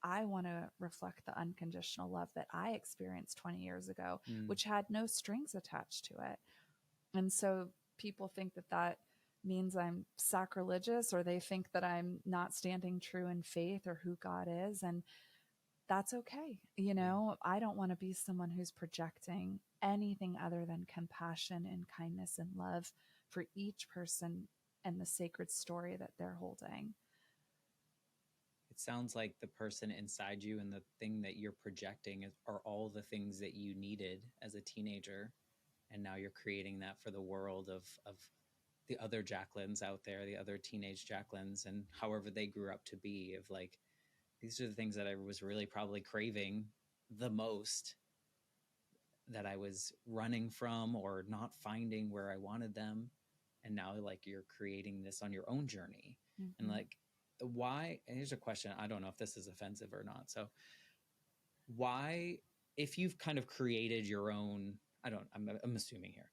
I want to reflect the unconditional love that I experienced 20 years ago, which had no strings attached to it. And so people think that that means I'm sacrilegious, or they think that I'm not standing true in faith or who God is. And that's okay. I don't want to be someone who's projecting anything other than compassion and kindness and love for each person and the sacred story that they're holding. It sounds like the person inside you and the thing that you're projecting are all the things that you needed as a teenager. And now you're creating that for the world of the other Jaclyns out there, the other teenage Jaclyns, and however they grew up to be, of like, these are the things that I was really probably craving the most, that I was running from or not finding where I wanted them. And now, like, you're creating this on your own journey. And like, why, and here's a question, I don't know if this is offensive or not. So why, if you've kind of created your own, I'm assuming here,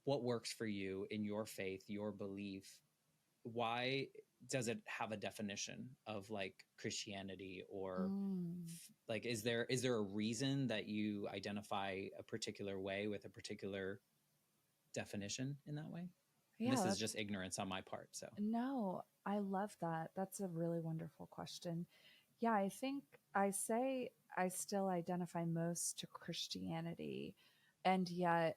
what works for you in your faith, your belief, why does it have a definition of like Christianity, or like, is there a reason that you identify a particular way with a particular definition in that way? Yeah, this is just ignorance on my part. So no, I love that. That's a really wonderful question. Yeah, I think I say I still identify most to Christianity, and yet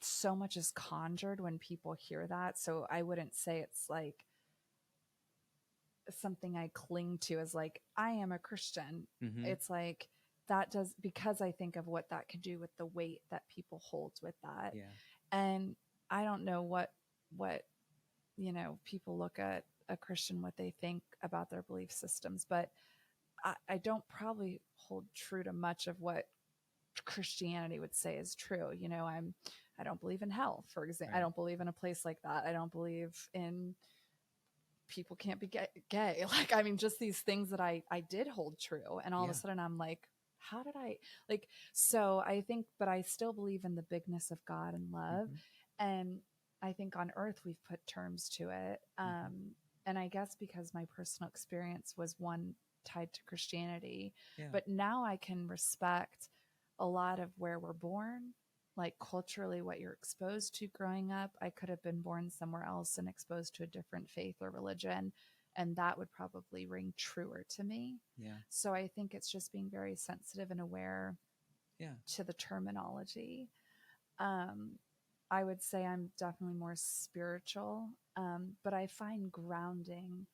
so much is conjured when people hear that. So I wouldn't say it's like something I cling to as like, I am a Christian. It's like, that does, because I think of what that could do with the weight that people hold with that. And I don't know what people look at a Christian, what they think about their belief systems, but I don't probably hold true to much of what Christianity would say is true. You know, I don't believe in hell, for example. I Right. don't believe in a place like that. I don't believe in people can't be gay. Like, I mean, just these things that I did hold true. And all of a Yeah. sudden I'm like, how did I like, so I think, but I still believe in the bigness of God and love. Mm-hmm. And I think on earth we've put terms to it. Mm-hmm. And I guess because my personal experience was one tied to Christianity, Yeah. but now I can respect a lot of where we're born, like culturally what you're exposed to growing up. I could have been born somewhere else and exposed to a different faith or religion, and that would probably ring truer to me. Yeah. So I think it's just being very sensitive and aware Yeah. to the terminology. um, I would say I'm definitely more spiritual, but I find grounding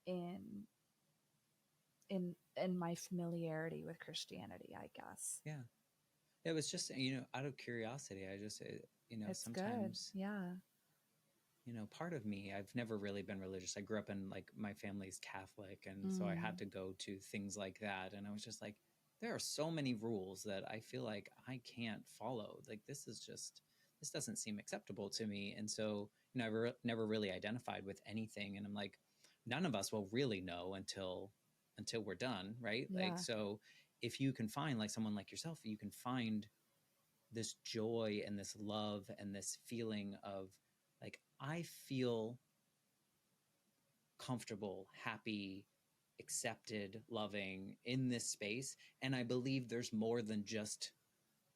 in in my familiarity with Christianity, I guess. Yeah. It was just, out of curiosity, I just, It's good. sometimes, Yeah. part of me, I've never really been religious. I grew up in, like, my family's Catholic. And so I had Mm. to go to things like that. And I was just like, there are so many rules that I feel like I can't follow. Like, this doesn't seem acceptable to me. And so, I never really identified with anything. And I'm like, none of us will really know until we're done. Right. Like, Yeah. so if you can find, like, someone like yourself, you can find this joy and this love and this feeling of, like, I feel comfortable, happy, accepted, loving in this space. And I believe there's more than just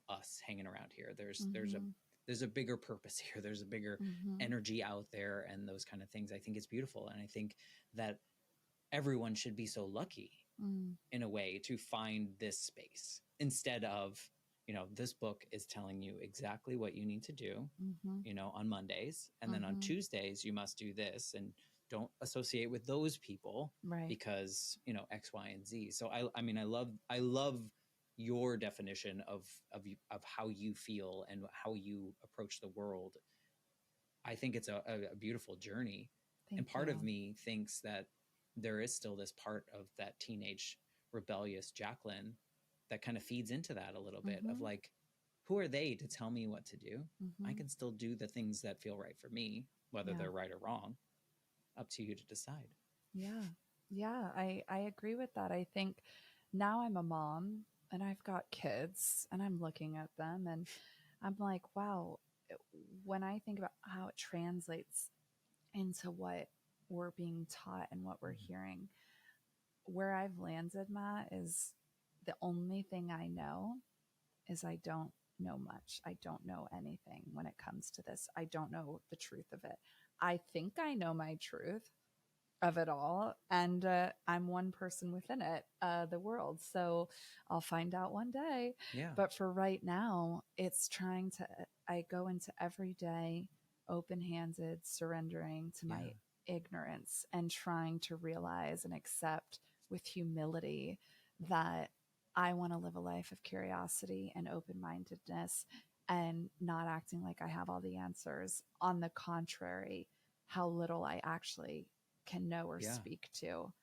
us hanging around here. Mm-hmm. There's a bigger purpose here. There's a bigger Mm-hmm. energy out there, and those kind of things. I think it's beautiful. And I think that everyone should be so lucky Mm. in a way to find this space instead of, this book is telling you exactly what you need to do, Mm-hmm. on Mondays. And then on Mm-hmm. Tuesdays, you must do this, and don't associate with those people Right. because, X, Y, and Z. So I mean, I love your definition of how you feel and how you approach the world. I think it's a beautiful journey. Thank And part of you. me thinks that there is still this part of that teenage rebellious Jaclyn that kind of feeds into that a little bit of, Mm-hmm. like, who are they to tell me what to do? I Mm-hmm. can still do the things that feel right for me, whether Yeah. they're right or wrong. Up to you to decide. Yeah. Yeah. I agree with that. I think now I'm a mom and I've got kids and I'm looking at them and I'm like, wow, when I think about how it translates into what we're being taught and what we're Mhm. hearing, where I've landed, Matt, is the only thing I know is I don't know much. I don't know anything when it comes to this. I don't know the truth of it. I think I know my truth of it all, and I'm one person within it, the world. So I'll find out one day. Yeah. But for right now, it's trying to, I go into every day open handed, surrendering to my Yeah. ignorance and trying to realize and accept with humility that I want to live a life of curiosity and open mindedness and not acting like I have all the answers. On the contrary, how little I actually can know or Yeah. speak to.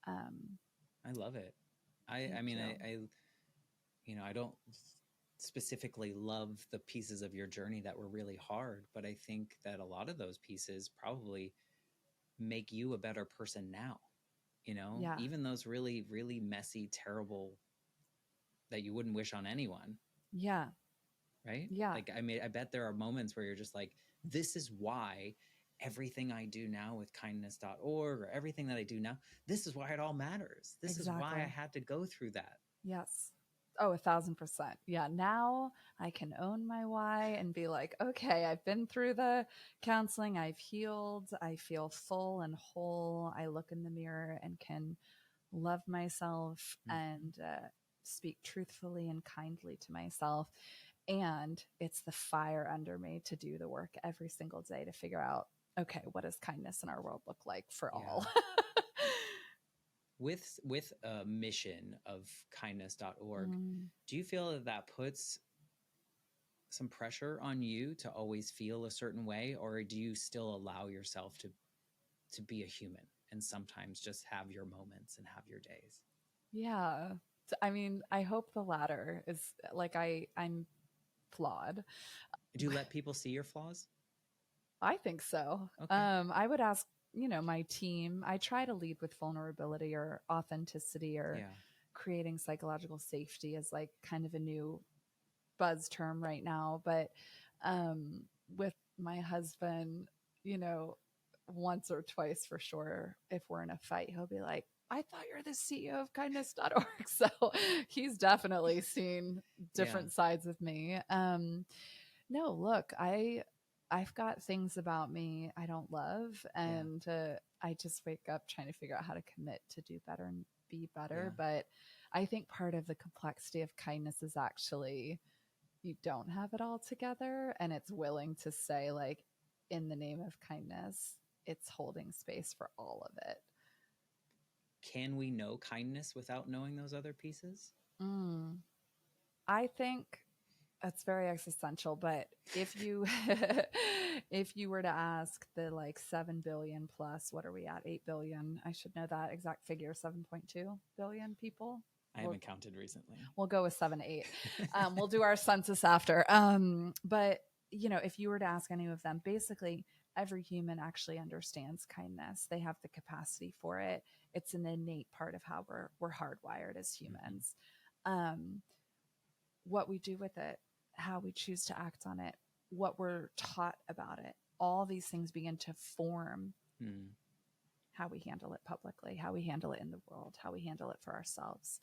Um, I love it. I Thank mean, you. I don't specifically love the pieces of your journey that were really hard, but I think that a lot of those pieces probably make you a better person now. Yeah. Even those really, really messy, terrible that you wouldn't wish on anyone, Yeah. right? Yeah. Like, I mean, I bet there are moments where you're just like, this is why everything I do now with kindness.org, or everything that I do now, this is why it all matters. This is why I Exactly. had to go through that. Yes. Oh, 1,000%. Yeah. Now I can own my why and be like, okay, I've been through the counseling. I've healed. I feel full and whole. I look in the mirror and can love myself Mhm. and speak truthfully and kindly to myself. And it's the fire under me to do the work every single day to figure out, okay, what does kindness in our world look like for Yeah. all? With a mission of kindness.org, Mm. do you feel that that puts some pressure on you to always feel a certain way, or do you still allow yourself to be a human and sometimes just have your moments and have your days? Yeah. I mean, I hope the latter is like I'm flawed. Do you let people see your flaws? I think so. Okay. I would ask, my team. I try to lead with vulnerability or authenticity or Yeah. creating psychological safety as like kind of a new buzz term right now. But um, with my husband, you know, once or twice for sure, if we're in a fight, he'll be like, I thought you're the CEO of kindness.org. So he's definitely seen Yeah. different sides of me. No, look, I've got things about me I don't love, Yeah. and I just wake up trying to figure out how to commit to do better and be better. Yeah. But I think part of the complexity of kindness is actually you don't have it all together, and it's willing to say, like, in the name of kindness, it's holding space for all of it. Can we know kindness without knowing those other pieces? Mm. I think that's very existential, but if you if you were to ask the like 7 billion plus, what are we at, 8 billion, I should know that exact figure, 7.2 billion people. I we'll, haven't counted recently. we'll go with 7 8. We'll do our census after, but if you were to ask any of them, basically every human actually understands kindness. They have the capacity for it. It's an innate part of how we're hardwired as Mm-hmm. humans. um, what we do with it, how we choose to act on it, what we're taught about it. All these things begin to form Mm. how we handle it publicly, how we handle it in the world, how we handle it for ourselves.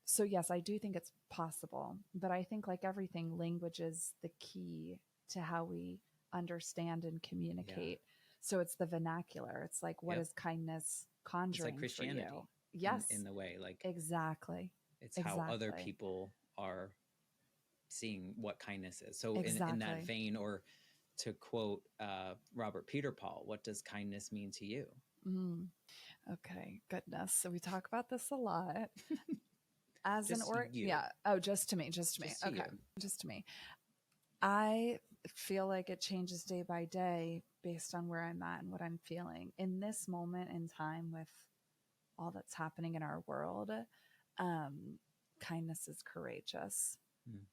So, yes, I do think it's possible, but I think, like everything, language is the key to how we understand and Yeah. communicate. So, it's the vernacular. It's like, what Yep. is kindness It's like conjuring for you? Christianity in Yes, the way, like exactly. it's how other Exactly. people are seeing what kindness is. So in that Exactly. vein, or to quote Robert Peter Paul, what does kindness mean to you? Mm. Okay, goodness. So we talk about this a lot. As an Just org, you. yeah. Oh, just to me, just to me. Just to Okay, you. just to me. I feel like it changes day by day based on where I'm at and what I'm feeling. In this moment in time, with all that's happening in our world, um, kindness is courageous. Hmm.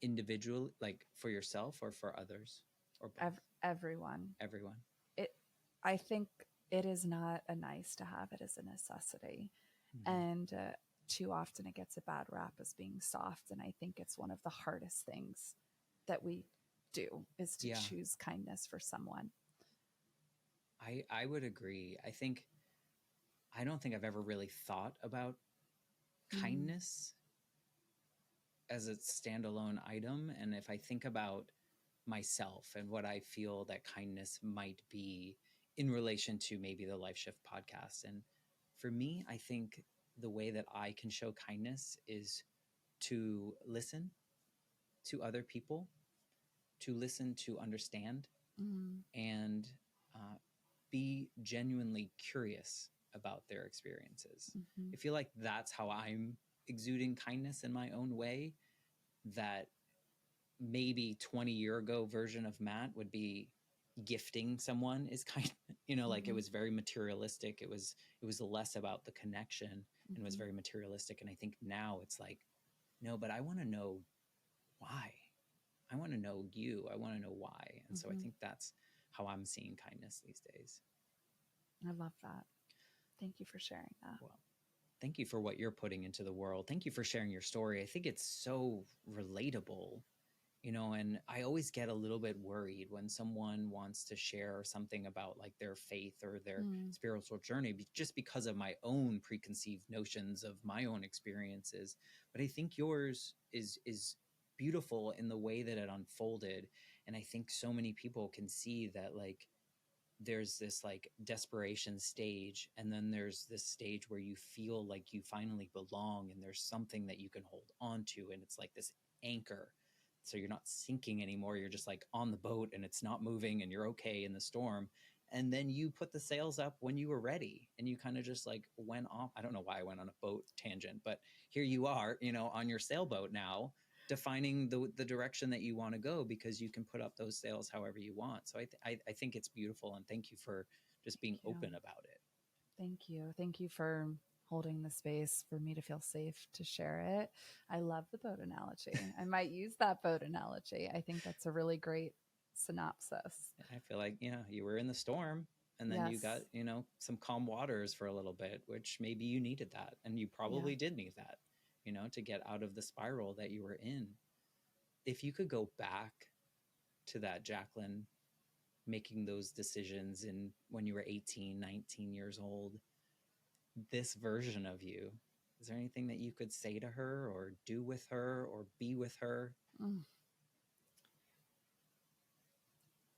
Individual, like for yourself or for others or both? Everyone. Everyone. It. I think it is not a nice to have. It is a necessity. Mm-hmm. And too often it gets a bad rap as being soft. And I think it's one of the hardest things that we do is to Yeah, choose kindness for someone. I would agree. I don't think I've ever really thought about Mm, kindness as a standalone item. And if I think about myself and what I feel that kindness might be in relation to maybe the Life Shift podcast, and for me, I think the way that I can show kindness is to listen to other people, to listen to understand, mm, and uh, be genuinely curious about their experiences. mhm, I feel like that's how I'm exuding kindness in my own way. That maybe 20-year ago version of Matt would be gifting someone is kind of, like it mhm, was very materialistic. It was less about the connection and was mhm, very materialistic. And I think now it's like, no, but I want to know why. I want to know you. I want to know why. And so I mhm. think that's how I'm seeing kindness these days. I love that. Thank you for sharing that. Well, thank you for what you're putting into the world. Thank you for sharing your story. I think it's so relatable, and I always get a little bit worried when someone wants to share something about like their faith or their Mm, spiritual journey, just because of my own preconceived notions of my own experiences. But I think yours is beautiful in the way that it unfolded. And I think so many people can see that, like, there's this like desperation stage, and then there's this stage where you feel like you finally belong and there's something that you can hold on to, and it's like this anchor, so you're not sinking anymore, you're just like on the boat and it's not moving and you're okay in the storm. And then you put the sails up when you were ready and you kind of just like went off. I don't know why I went on a boat tangent, but here you are, on your sailboat now, defining the direction that you want to go, because you can put up those sails however you want. So I think it's beautiful, and thank you for just being thank you. open about it. Thank you. Thank you for holding the space for me to feel safe to share it. I love the boat analogy. I might use that boat analogy. I think that's a really great synopsis. I feel like, yeah, you were in the storm and then you got, Yes. some calm waters for a little bit, which maybe you needed that. And you Yeah. probably did need that, to get out of the spiral that you were in. If you could go back to that Jaclyn making those decisions in when you were 18, 19 years old, this version of you, is there anything that you could say to her or do with her or be with her? Mm.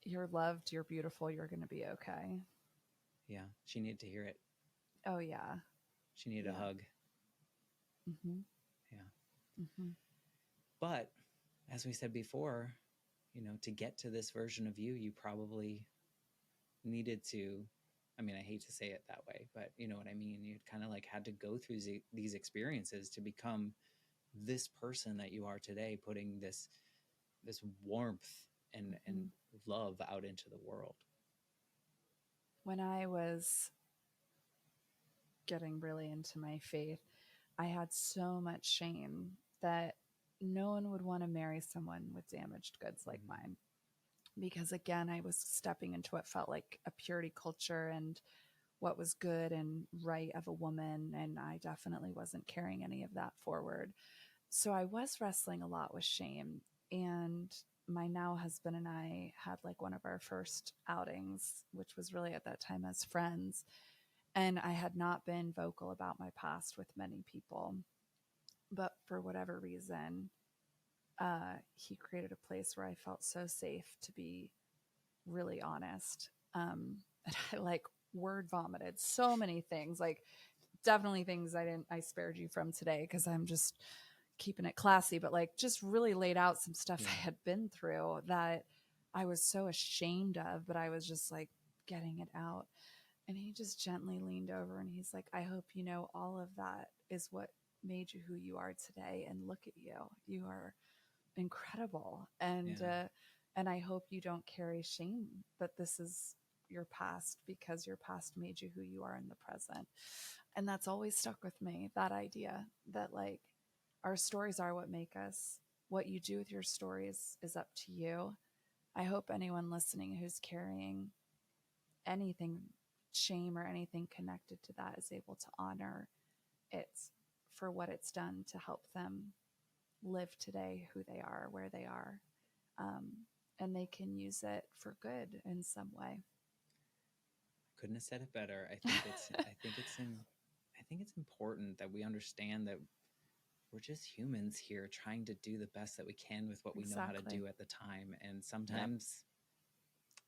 You're loved. You're beautiful. You're going to be okay. Yeah, she needed to hear it. Oh, yeah. She needed a Yeah. hug. Mm-hmm. Yeah. Mm-hmm. But as we said before, to get to this version of you, you probably needed to, I mean, I hate to say it that way, but you know what I mean? You kind of like had to go through these experiences to become this person that you are today, putting this warmth and Mm-hmm. love out into the world. When I was getting really into my faith, I had so much shame that no one would want to marry someone with damaged goods like mine. Because again, I was stepping into what felt like a purity culture and what was good and right of a woman. And I definitely wasn't carrying any of that forward. So I was wrestling a lot with shame. And my now husband and I had like one of our first outings, which was really at that time as friends. And I had not been vocal about my past with many people. But for whatever reason, he created a place where I felt so safe to be really honest. And I like word vomited so many things, like definitely things I spared you from today because I'm just keeping it classy, but like just really laid out some stuff I had been through that I was so ashamed of, but I was just like getting it out. And he just gently leaned over and he's like, I hope you know all of that is what made you who you are today. And look at you. You are incredible. And I hope you don't carry shame that this is your past because your past made you who you are in the present. And that's always stuck with me, that idea that like our stories are what make us. What you do with your stories is up to you. I hope anyone listening who's carrying anything, shame or anything connected to that, is able to honor it for what it's done to help them live today, who they are, where they are, um, and they can use it for good in some way. Couldn't have said it better. I think it's important that we understand that we're just humans here trying to do the best that we can with what we know how to Exactly. do at the time. And Yep. sometimes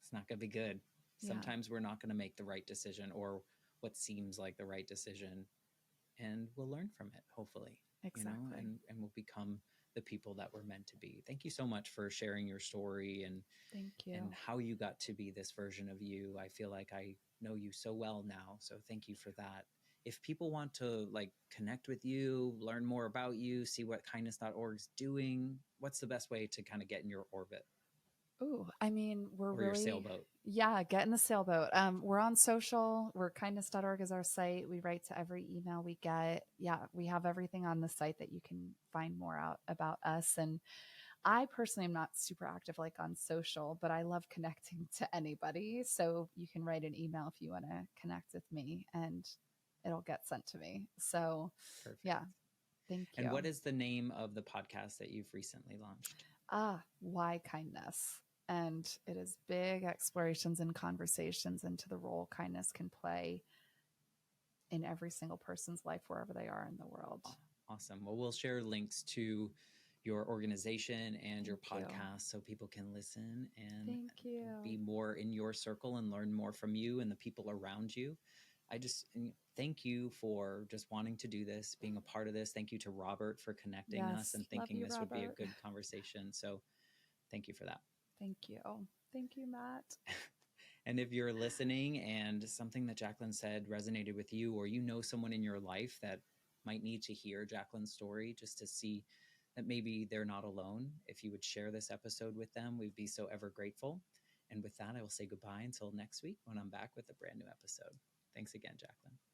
it's not going to be good. Yeah. Sometimes we're not going to make the right decision or what seems like the right decision. And we'll learn from it, hopefully, Exactly. and we'll become the people that we're meant to be. Thank you so much for sharing your story Thank and you. how you got to be this version of you. I feel like I know you so well now. So thank you for that. If people want to like connect with you, learn more about you, see what kindness.org is doing, what's the best way to kind of get in your orbit Ooh, I mean, we're or your really, sailboat? yeah, get in the sailboat. We're on social. We're kindness.org is our site. We write to every email we get. Yeah, we have everything on the site that you can find more out about us. And I personally am not super active like on social, but I love connecting to anybody. So you can write an email if you want to connect with me and it'll get sent to me. So Perfect. yeah, thank And you. what is the name of the podcast that you've recently launched? Why kindness? And it is big explorations and conversations into the role kindness can play in every single person's life, wherever they are in the world. Awesome. Well, we'll share links to your organization and your Thank you. podcast so people can listen and Thank you. be more in your circle and learn more from you and the people around you. I just thank you for just wanting to do this, being a part of this. Thank you to Robert for connecting us Yes. and Love thinking you, this would be a Robert. good conversation. So thank you for that. Thank you. Thank you, Matt. And if you're listening and something that Jaclyn said resonated with you, or you know someone in your life that might need to hear Jaclyn's story just to see that maybe they're not alone, if you would share this episode with them, we'd be so ever grateful. And with that, I will say goodbye until next week when I'm back with a brand new episode. Thanks again, Jaclyn.